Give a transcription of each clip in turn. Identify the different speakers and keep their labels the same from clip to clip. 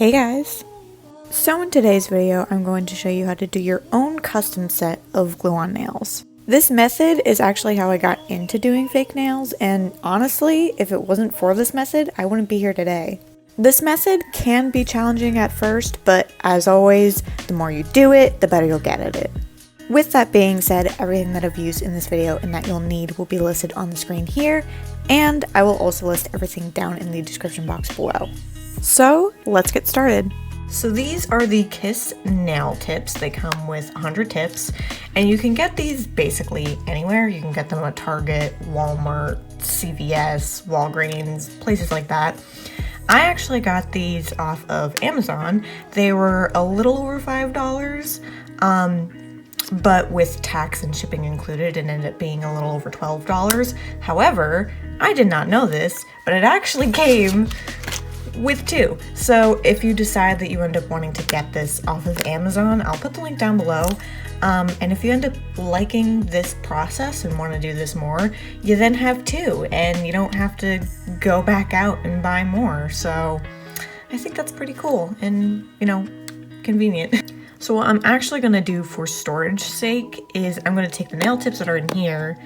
Speaker 1: Hey guys! So in today's video, I'm going to show you how to do your own custom set of glue-on nails. This method is actually how I got into doing fake nails, and honestly, if it wasn't for this method, I wouldn't be here today. This method can be challenging at first, but as always, the more you do it, the better you'll get at it. With that being said, everything that I've used in this video and that you'll need will be listed on the screen here, and I will also list everything down in the description box below. So let's get started.
Speaker 2: So these are the Kiss nail tips. They come with 100 tips, and you can get these basically anywhere. You can get them at Target, Walmart, CVS, Walgreens, places like that. I actually got these off of Amazon. They were a little over $5, but with tax and shipping included, it ended up being a little over $12. However, I did not know this, but it actually came with two. So if you decide that you end up wanting to get this off of Amazon, I'll put the link down below. And if you end up liking this process and want to do this more, you then have two and you don't have to go back out and buy more. So I think that's pretty cool and, convenient. So what I'm actually going to do for storage sake is I'm going to take the nail tips that are in here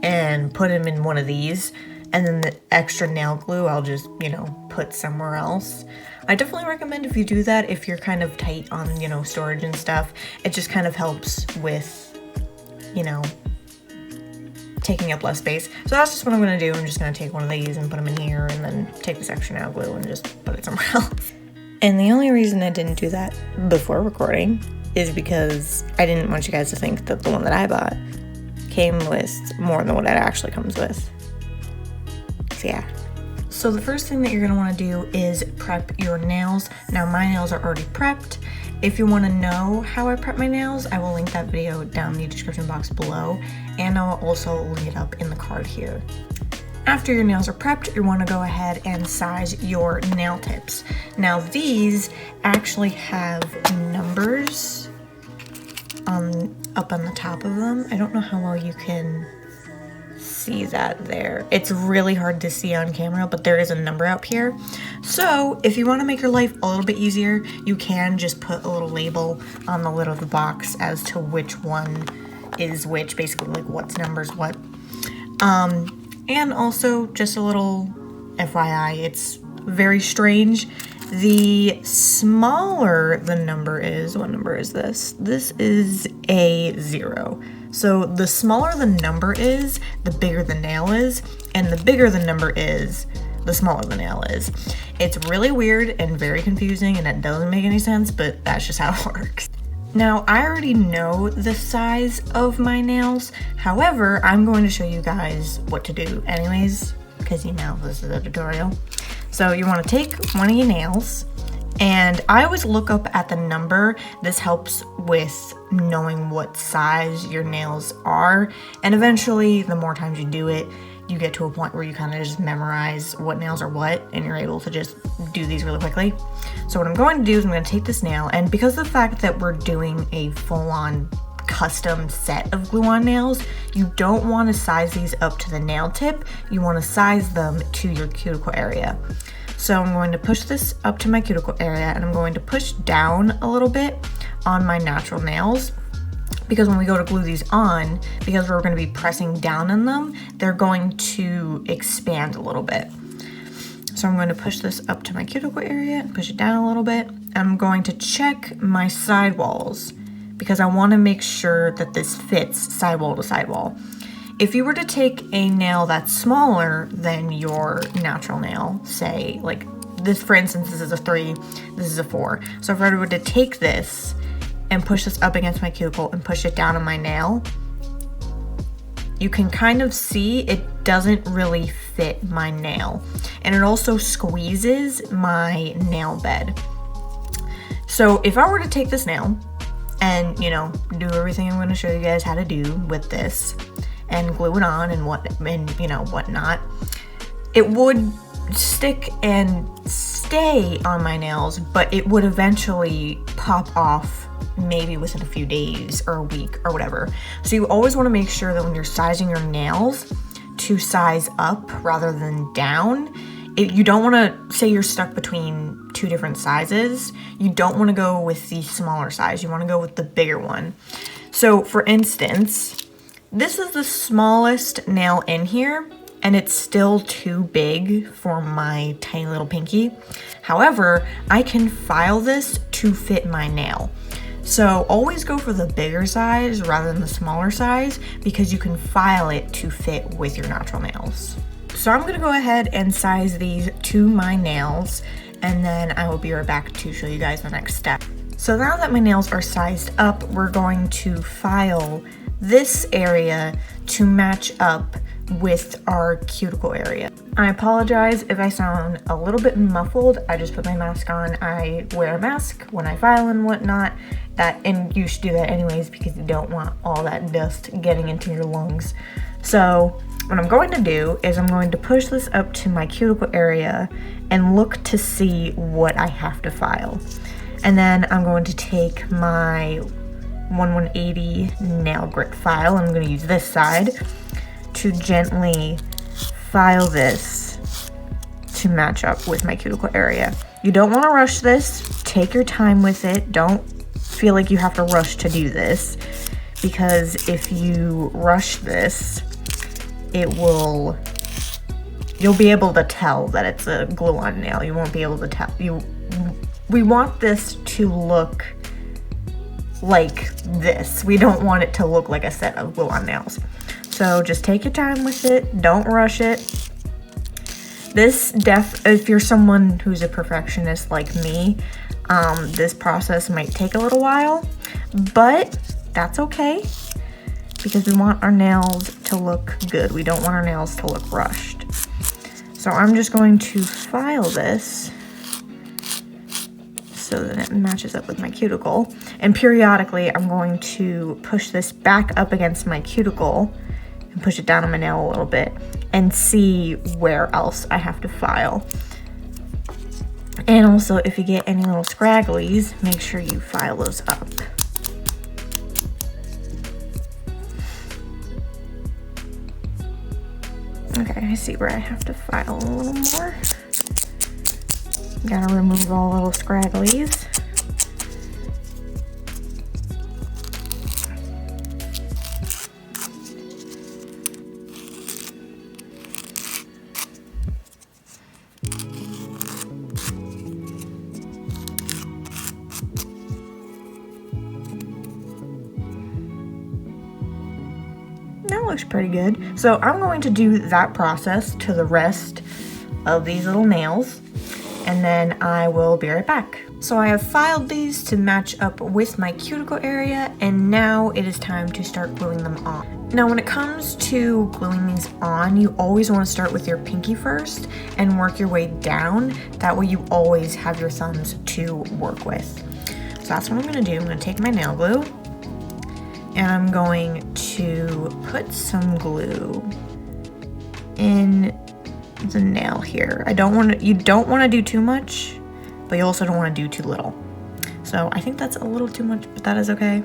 Speaker 2: and put them in one of these. And then the extra nail glue, I'll just, put somewhere else. I definitely recommend if you do that, if you're kind of tight on, storage and stuff. It just kind of helps with, taking up less space. So that's just what I'm going to do. I'm just going to take one of these and put them in here and then take this extra nail glue and just put it somewhere else. And the only reason I didn't do that before recording is because I didn't want you guys to think that the one that I bought came with more than what it actually comes with. Yeah. So the first thing that you're going to want to do is prep your nails. Now my nails are already prepped. If you want to know how I prep my nails, I will link that video down in the description box below, and I will also link it up in the card here. After your nails are prepped, you want to go ahead and size your nail tips. Now these actually have numbers up on the top of them. I don't know how well you can see that there. It's really hard to see on camera, but there is a number up here. So if you want to make your life a little bit easier, you can just put a little label on the lid of the box as to which one is which, basically like what's numbers what. And also just a little FYI, it's very strange. The smaller the number is, what number is this? This is a 0. So the smaller the number is, the bigger the nail is, and the bigger the number is, the smaller the nail is. It's really weird and very confusing, and it doesn't make any sense, but that's just how it works. Now, I already know the size of my nails. However, I'm going to show you guys what to do anyways, because this is a tutorial. So you want to take one of your nails, and I always look up at the number. This helps with knowing what size your nails are, and eventually the more times you do it, you get to a point where you kind of just memorize what nails are what, and you're able to just do these really quickly. So what I'm going to do is I'm going to take this nail, and because of the fact that we're doing a full-on custom set of glue-on nails, you don't want to size these up to the nail tip. You want to size them to your cuticle area. So I'm going to push this up to my cuticle area, and I'm going to push down a little bit on my natural nails, because when we go to glue these on, because we're going to be pressing down on them, they're going to expand a little bit. So I'm going to push this up to my cuticle area and push it down a little bit. I'm going to check my sidewalls because I want to make sure that this fits sidewall to sidewall. If you were to take a nail that's smaller than your natural nail, say like this, for instance, this is a 3, this is a 4. So if I were to take this and push this up against my cuticle and push it down on my nail, you can kind of see it doesn't really fit my nail. And it also squeezes my nail bed. So if I were to take this nail and, do everything I'm going to show you guys how to do with this and glue it on and whatnot, it would stick and stay on my nails, but it would eventually pop off maybe within a few days or a week or whatever. So you always want to make sure that when you're sizing your nails to size up rather than down. You don't want to say you're stuck between two two different sizes. You don't want to go with the smaller size. You want to go with the bigger one. So for instance, this is the smallest nail in here, and it's still too big for my tiny little pinky. However, I can file this to fit my nail. So always go for the bigger size rather than the smaller size, because you can file it to fit with your natural nails. So I'm gonna go ahead and size these to my nails, and then I will be right back to show you guys the next step. So now that my nails are sized up, we're going to file this area to match up with our cuticle area. I apologize if I sound a little bit muffled. I just put my mask on. I wear a mask when I file and whatnot. And you should do that anyways, because you don't want all that dust getting into your lungs. So what I'm going to do is I'm going to push this up to my cuticle area and look to see what I have to file. And then I'm going to take my 180 nail grit file. I'm going to use this side to gently file this to match up with my cuticle area. You don't want to rush this. Take your time with it. Don't feel like you have to rush to do this, because if you rush this, you'll be able to tell that it's a glue-on nail. You won't be able to tell. We want this to look like this. We don't want it to look like a set of glue-on nails. So just take your time with it. Don't rush it. If you're someone who's a perfectionist like me, this process might take a little while, but that's okay, because we want our nails to look good. We don't want our nails to look rushed. So I'm just going to file this so that it matches up with my cuticle. And periodically, I'm going to push this back up against my cuticle and push it down on my nail a little bit and see where else I have to file. And also, if you get any little scragglies, make sure you file those up. Okay, I see where I have to file a little more. Gotta remove all little scragglies. That looks pretty good. So I'm going to do that process to the rest of these little nails, and then I will be right back. So I have filed these to match up with my cuticle area, and now it is time to start gluing them on. Now when it comes to gluing these on, you always want to start with your pinky first and work your way down. That way you always have your thumbs to work with. So that's what I'm going to do. I'm going to take my nail glue, and I'm going to put some glue in the nail here. You don't want to do too much, but you also don't want to do too little. So I think that's a little too much, but that is okay.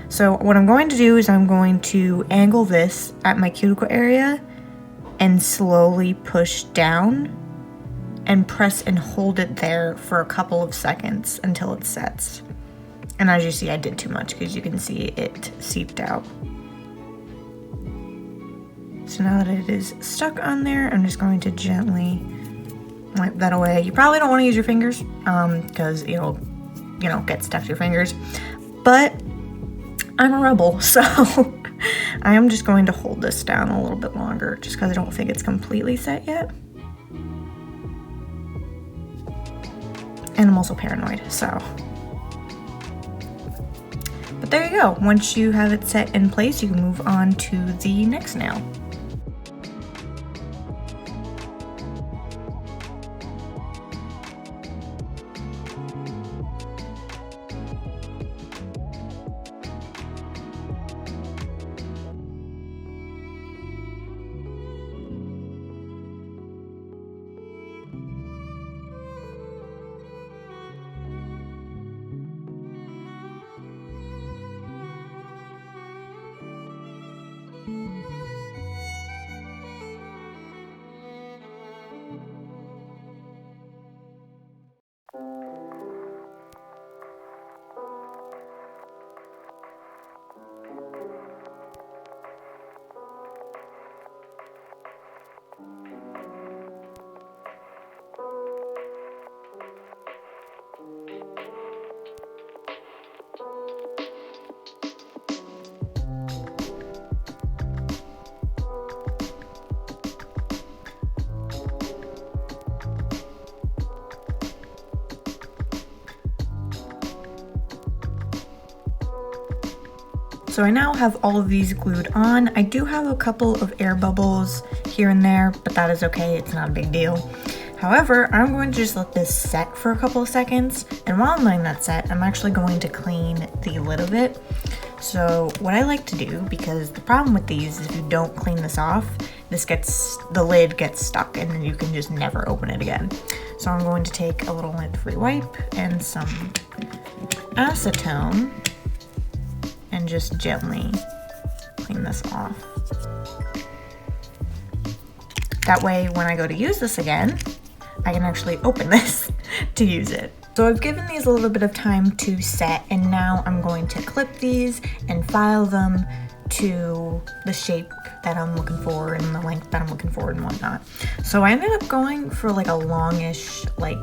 Speaker 2: So what I'm going to do is I'm going to angle this at my cuticle area and slowly push down and press and hold it there for a couple of seconds until it sets. And as you see, I did too much because you can see it seeped out. So now that it is stuck on there, I'm just going to gently wipe that away. You probably don't want to use your fingers because it'll, get stuck to your fingers. But I'm a rebel, so I am just going to hold this down a little bit longer just because I don't think it's completely set yet. And I'm also paranoid, so. But there you go. Once you have it set in place, you can move on to the next nail. So I now have all of these glued on. I do have a couple of air bubbles here and there, but that is okay, it's not a big deal. However, I'm going to just let this set for a couple of seconds, and while I'm letting that set, I'm actually going to clean the lid of it. So what I like to do, because the problem with these is if you don't clean this off, the lid gets stuck and then you can just never open it again. So I'm going to take a little lint-free wipe and some acetone and just gently clean this off. That way, when I go to use this again, I can actually open this to use it. So I've given these a little bit of time to set, and now I'm going to clip these and file them to the shape that I'm looking for and the length that I'm looking for and whatnot. So I ended up going for like a longish like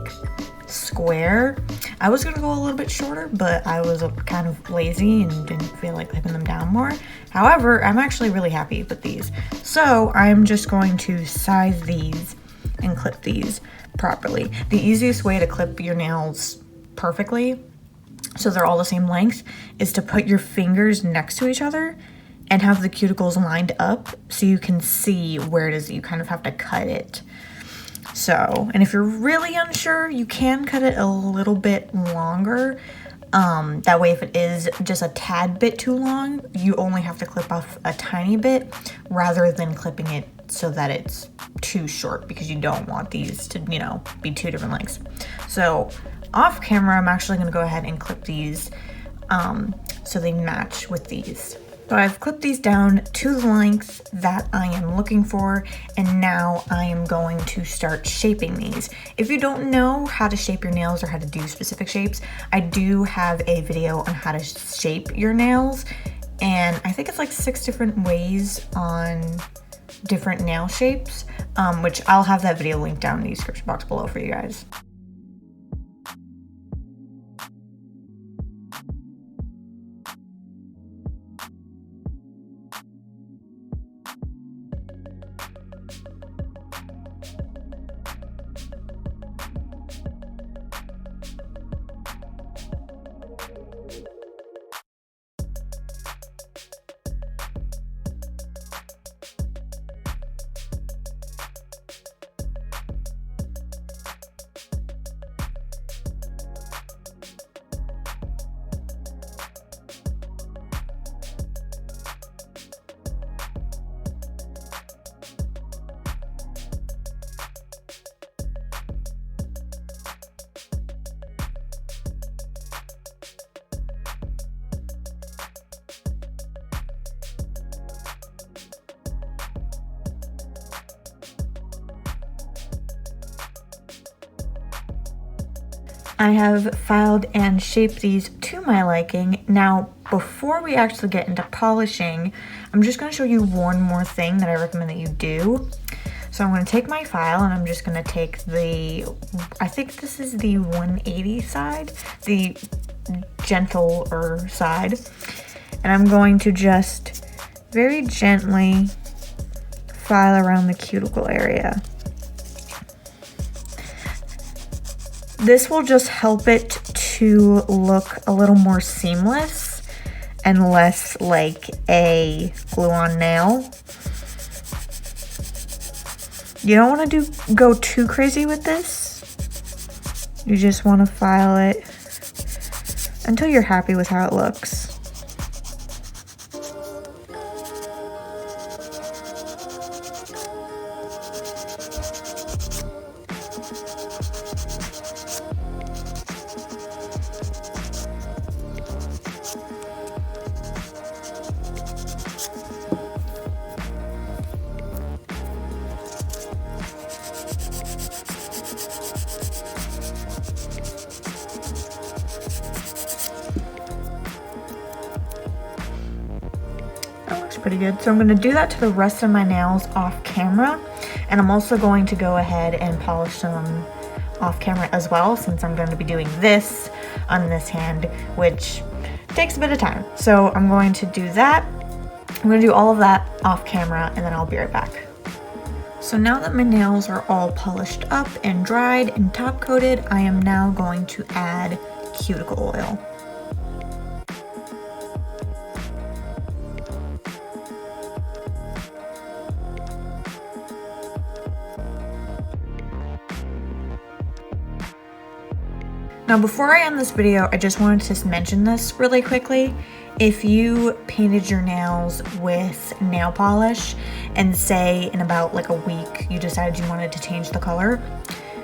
Speaker 2: square. I was gonna go a little bit shorter, but I was kind of lazy and didn't feel like clipping them down more. However, I'm actually really happy with these. So I'm just going to size these and clip these properly. The easiest way to clip your nails perfectly, so they're all the same length, is to put your fingers next to each other and have the cuticles lined up so you can see where it is that you kind of have to cut it. So, and if you're really unsure, you can cut it a little bit longer. That way, if it is just a tad bit too long, you only have to clip off a tiny bit rather than clipping it so that it's too short, because you don't want these to, you know, be two different lengths. So off camera, I'm actually gonna go ahead and clip these so they match with these. So I've clipped these down to the length that I am looking for, and now I am going to start shaping these. If you don't know how to shape your nails or how to do specific shapes, I do have a video on how to shape your nails, and I think it's like 6 different ways on different nail shapes, which I'll have that video linked down in the description box below for you guys. I have filed and shaped these to my liking. Now, before we actually get into polishing, I'm just gonna show you one more thing that I recommend that you do. So I'm gonna take my file and I'm just gonna take I think this is the 180 side, the gentler side, and I'm going to just very gently file around the cuticle area. This will just help it to look a little more seamless and less like a glue-on nail. You don't want to go too crazy with this. You just want to file it until you're happy with how it looks. Pretty good. So I'm going to do that to the rest of my nails off camera, and I'm also going to go ahead and polish them off camera as well, since I'm going to be doing this on this hand, which takes a bit of time. So I'm going to do that. I'm going to do all of that off camera, and then I'll be right back. So now that my nails are all polished up and dried and top coated, I am now going to add cuticle oil. Now before I end this video, I just wanted to mention this really quickly. If you painted your nails with nail polish and say in about like a week you decided you wanted to change the color,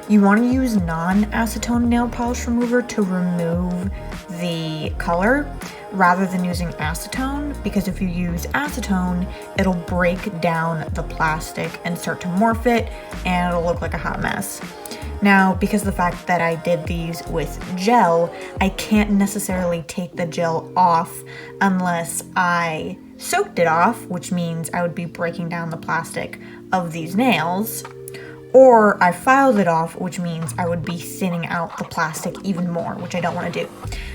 Speaker 2: you want to use non-acetone nail polish remover to remove the color rather than using acetone, because if you use acetone, it'll break down the plastic and start to morph it and it'll look like a hot mess. Now, because of the fact that I did these with gel, I can't necessarily take the gel off unless I soaked it off, which means I would be breaking down the plastic of these nails, or I filed it off, which means I would be thinning out the plastic even more, which I don't want to do.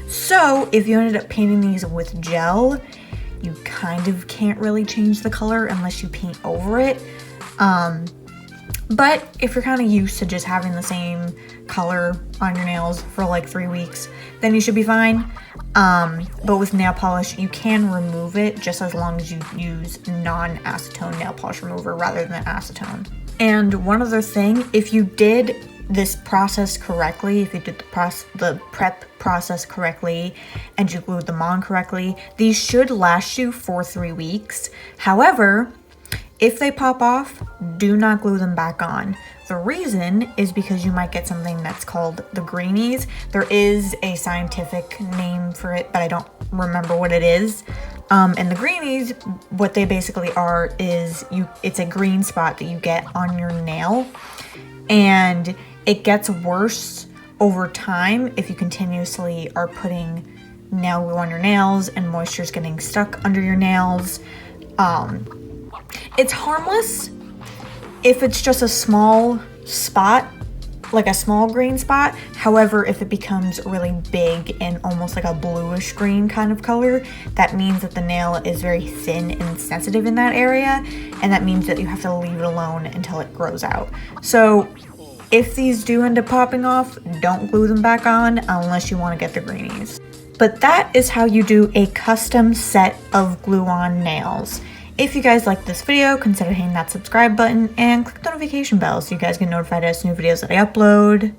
Speaker 2: So if you ended up painting these with gel, you kind of can't really change the color unless you paint over it. But if you're kind of used to just having the same color on your nails for like 3 weeks, then you should be fine. But with nail polish, you can remove it just as long as you use non-acetone nail polish remover rather than acetone. And one other thing, if you did this process correctly, if you did the prep process correctly and you glued them on correctly, these should last you for 3 weeks. However, if they pop off, do not glue them back on. The reason is because you might get something that's called the greenies. There is a scientific name for it, but I don't remember what it is. And the greenies, what they basically are is it's a green spot that you get on your nail, and it gets worse over time if you continuously are putting nail glue on your nails and moisture's getting stuck under your nails. It's harmless if it's just a small spot, like a small green spot. However, if it becomes really big and almost like a bluish green kind of color, that means that the nail is very thin and sensitive in that area, and that means that you have to leave it alone until it grows out. So if these do end up popping off, don't glue them back on unless you want to get the greenies. But that is how you do a custom set of glue-on nails. If you guys liked this video, consider hitting that subscribe button and click the notification bell so you guys get notified as new videos that I upload,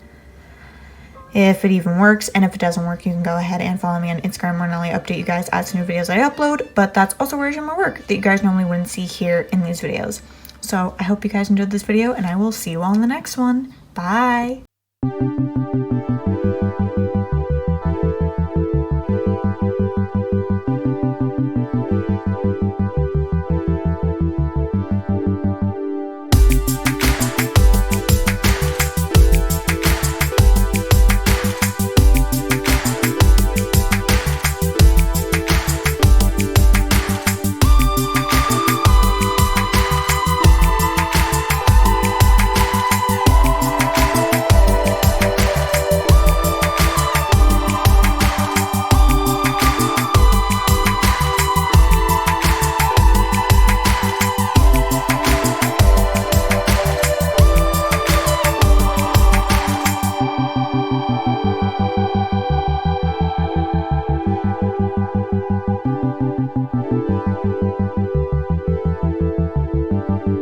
Speaker 2: if it even works. And if it doesn't work, you can go ahead and follow me on Instagram, where not only update you guys as to new videos that I upload, but that's also where I share my work that you guys normally wouldn't see here in these videos. So I hope you guys enjoyed this video, and I will see you all in the next one. Bye!